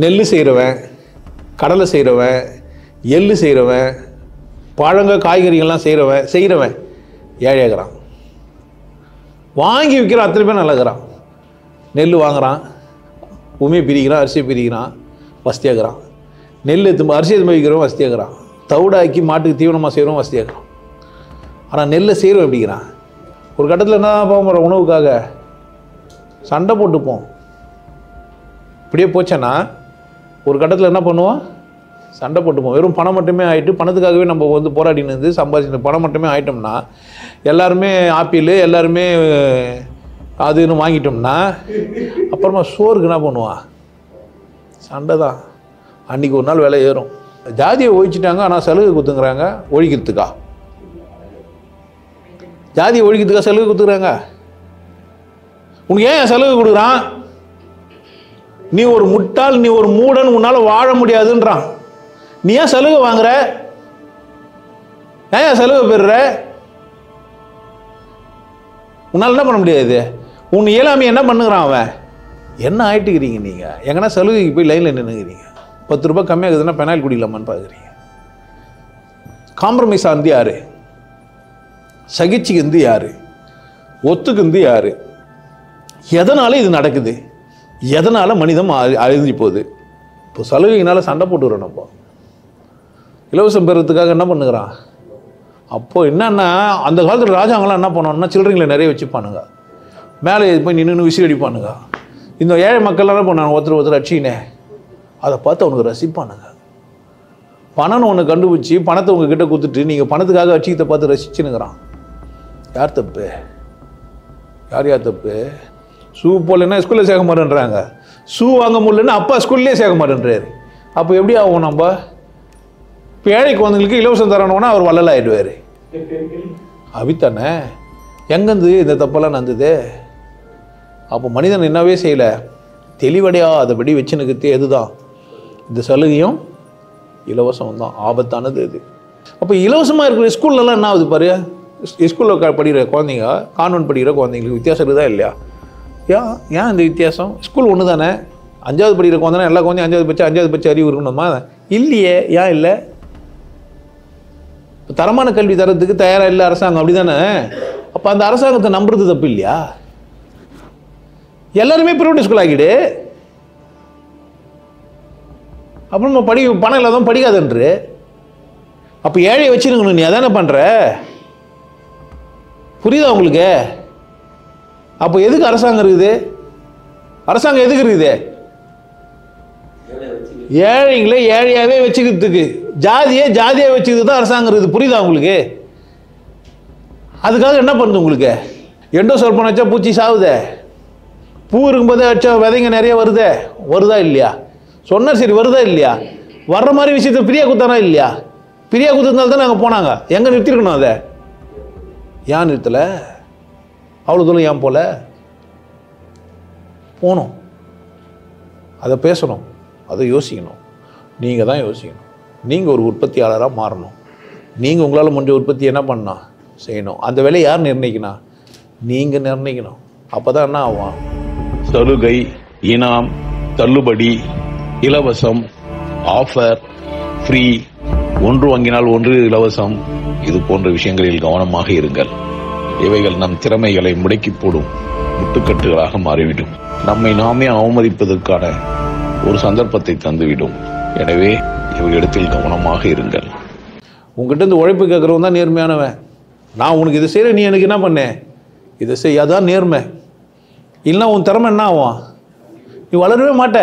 நெல் செய்கிறவன், கடலை செய்கிறவன், எள்ளு செய்கிறவன், காய்கறிகள்லாம் செய்கிறவன் ஏழையாகிறான். வாங்கி விற்கிற அத்தனை பேர் நல்லகிறான். நெல் வாங்குகிறான், உமையை பிரிக்கிறான், அரிசியை பிரிக்கிறான், வசதியாகிறான். நெல் அரிசி எதுவும் வைக்கிறவன் வசதியாகிறான். தவிடாக்கி மாட்டுக்கு தீவனமாக செய்கிறவன் வசதியாகிறான். ஆனால் நெல்லை செய்கிறவன் எப்படிங்கிறான்? ஒரு கட்டத்தில் என்ன போக போகிற உணவுக்காக சண்டை போட்டுப்போம். இப்படியே போச்சேன்னா ஒரு கட்டத்தில் என்ன பண்ணுவோம்? சண்டை போட்டுப்போம். வெறும் பணம் மட்டுமே ஆகிட்டு, பணத்துக்காகவே நம்ம போராடினு இருந்து சம்பாதிச்சு பணம் மட்டுமே ஆகிட்டோம்னா, எல்லாருமே ஆப்பிள், எல்லாருமே அதுன்னு வாங்கிட்டோம்னா, அப்புறமா சோறுக்கு என்ன பண்ணுவான்? சண்டை தான். அன்றைக்கி ஒரு நாள் விலை ஏறும். ஜாதியை ஒழிச்சிட்டாங்க, ஆனால் சலுகை கொடுத்துங்கிறாங்க. ஒழிக்கிறதுக்கா? ஜாதியை ஒழிக்கிறதுக்கா சலுகை கொடுத்துக்கிறாங்க? உனக்கு ஏன் சலுகை கொடுக்குறான்? நீ ஒரு முட்டாள், நீ ஒரு மூடன், உன்னால் வாழ முடியாதுன்றான். நீ ஏன் சலுகை வாங்குற? ஏன் சலுகை பெறுற? உன்னால் என்ன பண்ண முடியாது? உன் இயலாமை என்ன பண்ணுகிறான் அவன்? என்ன ஆயிட்டுக்கிறீங்க நீங்கள்? எங்கன்னா சலுகைக்கு போய் லைனில் நின்றுக்கிறீங்க. 10 ரூபாய் கம்மியாகுதுன்னா பெனாயில் குடிக்கலாமான்னு பார்க்குறீங்க. காம்ப்ரமைஸ் ஆனது யாரு? சகிச்சுக்கு யாரு? ஒத்துக்கு யாரு? எதனால இது நடக்குது? எதனால மனிதம் அழிஞ்சு போகுது? இப்போ சலுகையினால சண்டை போட்டுக்கிறோம். நம்ம இலவசம் பெறத்துக்காக என்ன பண்ணுகிறான்? அப்போ என்னன்னா, அந்த காலத்தில் ராஜாங்களாம் என்ன பண்ணுவாங்கன்னா, சில்லறைங்களை நிறைய வச்சுப்பானுங்க. மேலே போய் நின்று விசில் அடிப்பானுங்க. இந்த ஏழை மக்கள்லாம் என்ன பண்ணாங்க? ஒருத்தர் அடிச்சினே அதை பார்த்து அவனுக்கு ரசிப்பானுங்க. பணம்னு ஒன்று கண்டுபிடிச்சி பணத்தை உங்ககிட்ட கொடுத்துட்டு நீங்கள் பணத்துக்காக அடிச்சிக்கத்தை பார்த்து ரசிச்சுன்னுங்கிறான். யார் தப்பு? யார் தப்பு? ஷூ போடலன்னா ஸ்கூலில் சேர்க்க மாட்டேன்றாங்க. ஷூ வாங்க முடியலன்னா அப்பா ஸ்கூல்லே சேர்க்க மாட்டேன்றாரு. அப்போ எப்படி ஆகும்? நம்ம இப்போ ஏழை குழந்தைங்களுக்கு இலவசம் தரணும்னா அவர் வள்ளல் ஆகிடுவார். அவித்தானே எங்கேருந்து இந்த தப்பெல்லாம் நடந்தது? அப்போ மனிதன் என்னவே செய்யலை, தெளிவடையாதபடி வச்சுனுக்கு எதுதான்? இந்த சலுகையும் இலவசம் தான். ஆபத்தானது இது. அப்போ இலவசமாக இருக்கிற ஸ்கூல்லலாம் என்ன ஆகுது பாரு? ஸ்கூலில் படிக்கிற குழந்தைங்க, கான்வென்ட் படிக்கிற குழந்தைங்களுக்கு வித்தியாசம் இருக்குதா இல்லையா? ஏன் இந்த வித்தியாசம்? ஸ்கூல் ஒன்று தானே. 5வது படிக்கிற குழந்தைனா எல்லா குழந்தையும் 5வது பட்ச அறிவு இருக்கணுமா? இல்லையே. ஏன் இல்லை? தரமான கல்வி தரத்துக்கு தயாராக இல்லை அரசாங்கம், அப்படி தானே? அப்போ அந்த அரசாங்கத்தை நம்புறது தப்பு இல்லையா? எல்லாருமே ப்ரைவேட் ஸ்கூல் ஆகிடு. அப்புறம் பணம் இல்லாதவன் படிக்காதன்று. அப்போ ஏழையை வச்சுருக்கணும். நீ அதானே பண்ணுற? புரியுதா உங்களுக்கு? அப்போ எதுக்கு அரசாங்கம் இருக்குது? அரசாங்கம் எதுக்கு இருக்குது? ஏழைங்களை ஏழையாவே வச்சுக்கிறதுக்கு, ஜாதியாக வச்சுக்கிறது தான் அரசாங்கம் இருக்குது. புரியுதா உங்களுக்கு? அதுக்காக என்ன பண்ணுது உங்களுக்கு? எண்டோ சொற்பனை வச்சா பூச்சி சாவுதே, பூ இருக்கும்போதே வச்சா விதைங்க நிறைய வருதா இல்லையா? சொன்னார் சரி, வருதா இல்லையா? வர்ற மாதிரி விஷயத்தை பிரியா குத்தானா இல்லையா? பிரியா குத்துறதுனால தான் நாங்கள் போனாங்க. எங்கே நிறுத்திருக்கணும்? அதை ஏன் நிறுத்தலை? அவ்வளோ தூரம் ஏன் போல போகணும்? அதை பேசணும், அதை யோசிக்கணும். நீங்கள் தான் யோசிக்கணும். நீங்கள் ஒரு உற்பத்தியாளராக மாறணும். நீங்கள் உங்களால் முடிஞ்ச உற்பத்தி என்ன பண்ணணும்? செய்யணும். அந்த வேலையை யார் நிர்ணயிக்கணும்? நீங்கள் நிர்ணயிக்கணும். அப்போ தான் என்ன ஆகும்? சலுகை, இனாம், தள்ளுபடி, இலவசம், ஆஃபர், ஃப்ரீ, ஒன்று வாங்கினால் ஒன்று இலவசம், இது போன்ற விஷயங்களில் கவனமாக இருங்கள். இவைகள் நம் திறமைகளை முடக்கி போடும் முட்டுக்கட்டுகளாக மாறிவிடும். நம்மை நாமே அவமதிப்பதற்கான ஒரு சந்தர்ப்பத்தை தந்துவிடும். எனவே இவையிடத்தில் கவனமாக இருங்கள். உங்ககிட்ட இந்த உழைப்பு கேட்குறவன் தான் நேர்மையானவன். நான் உனக்கு இதை செய்கிறேன், நீ எனக்கு என்ன பண்ண? இதை செய், அதான் நேர்மை. இல்லைன்னா உன் திறமை என்ன ஆகும்? நீ வளரவே மாட்ட,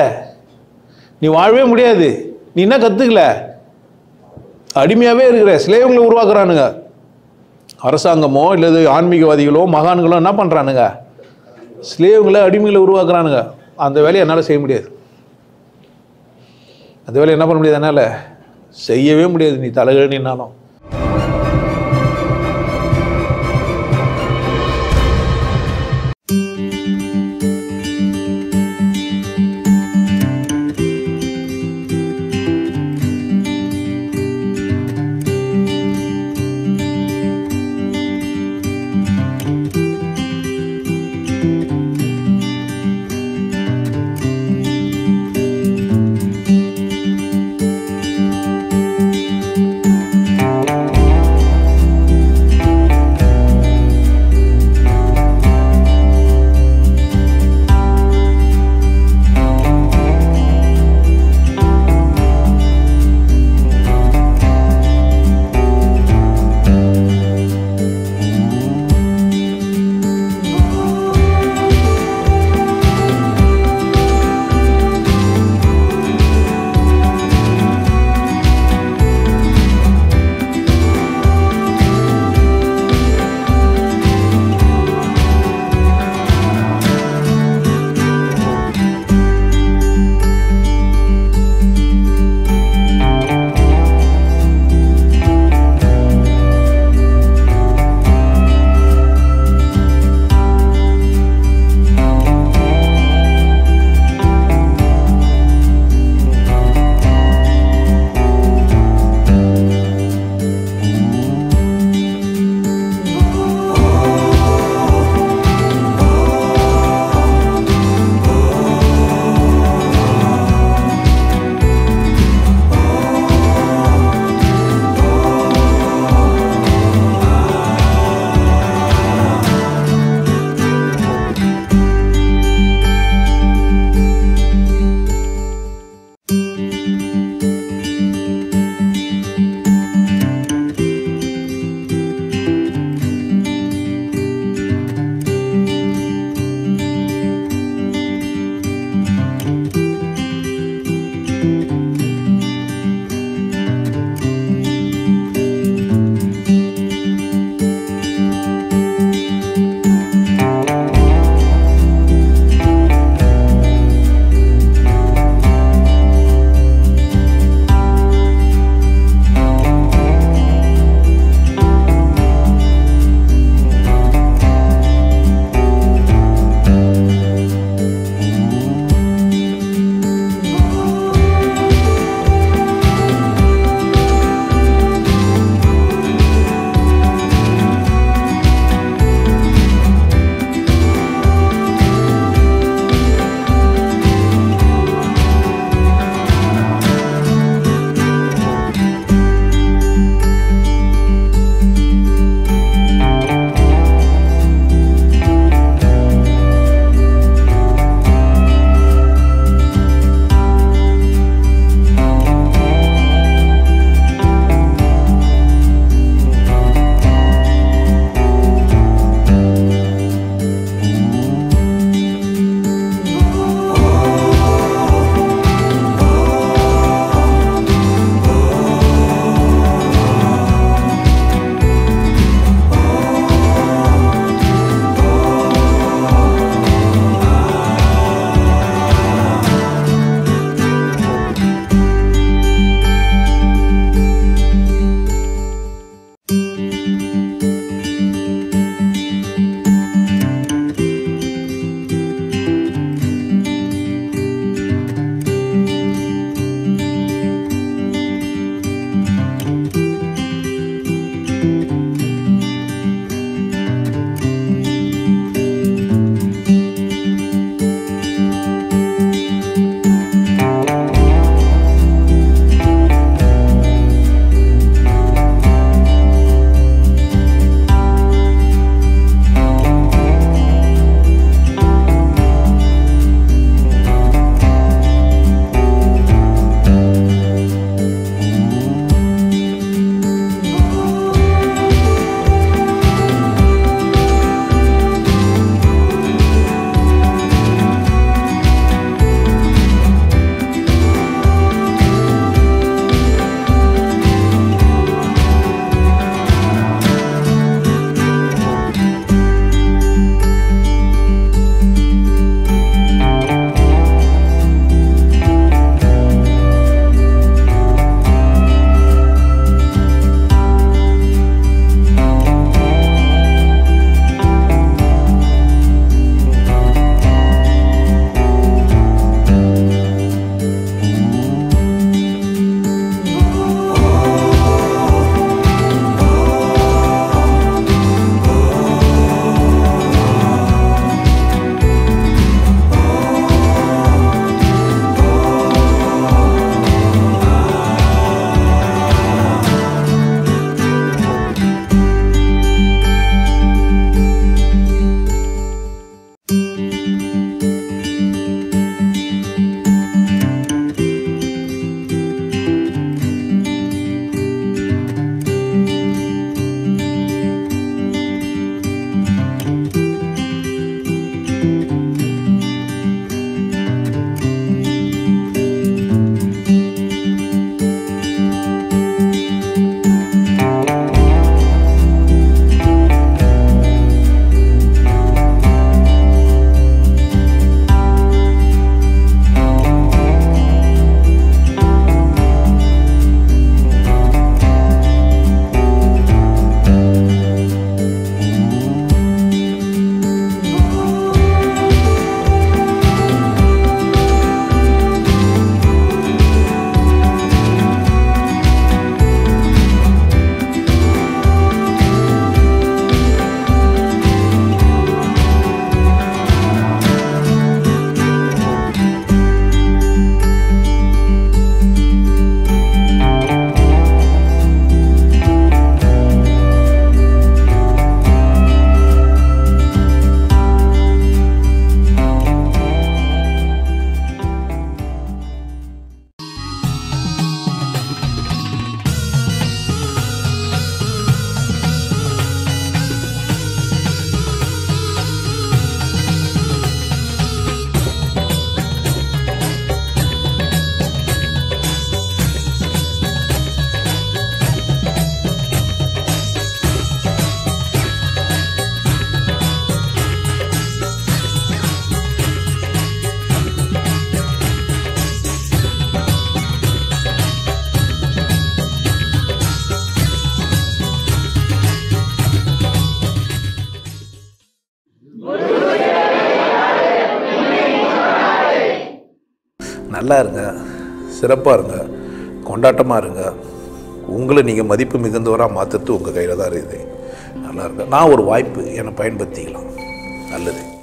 நீ வாழவே முடியாது. நீ என்ன கற்றுக்கல? அடிமையாகவே இருக்கிற. சிலைவங்களை உருவாக்குறானுங்க. அரசாங்கமோ இல்லை ஆன்மீகவாதிகளோ மகான்களோ என்ன பண்ணுறானுங்க? ஸ்லேவ்களை, அடிமைகளை உருவாக்குறானுங்க. அந்த வேலையை என்னால் செய்ய முடியாது. அந்த வேலையை என்ன பண்ண முடியாது? என்னால் செய்யவே முடியாது. நீ தலைகழினாலும் நல்லா இருங்க, சிறப்பாக இருங்க, கொண்டாட்டமாக இருங்க. உங்களை நீங்கள் மதிப்பு மிகுந்தவராக மாற்றுறது உங்கள் கையில் தான் இருக்குது. நல்லா இருங்க. நான் ஒரு வாய்ப்பு என்னை பயன்படுத்திக்கலாம். நல்லது.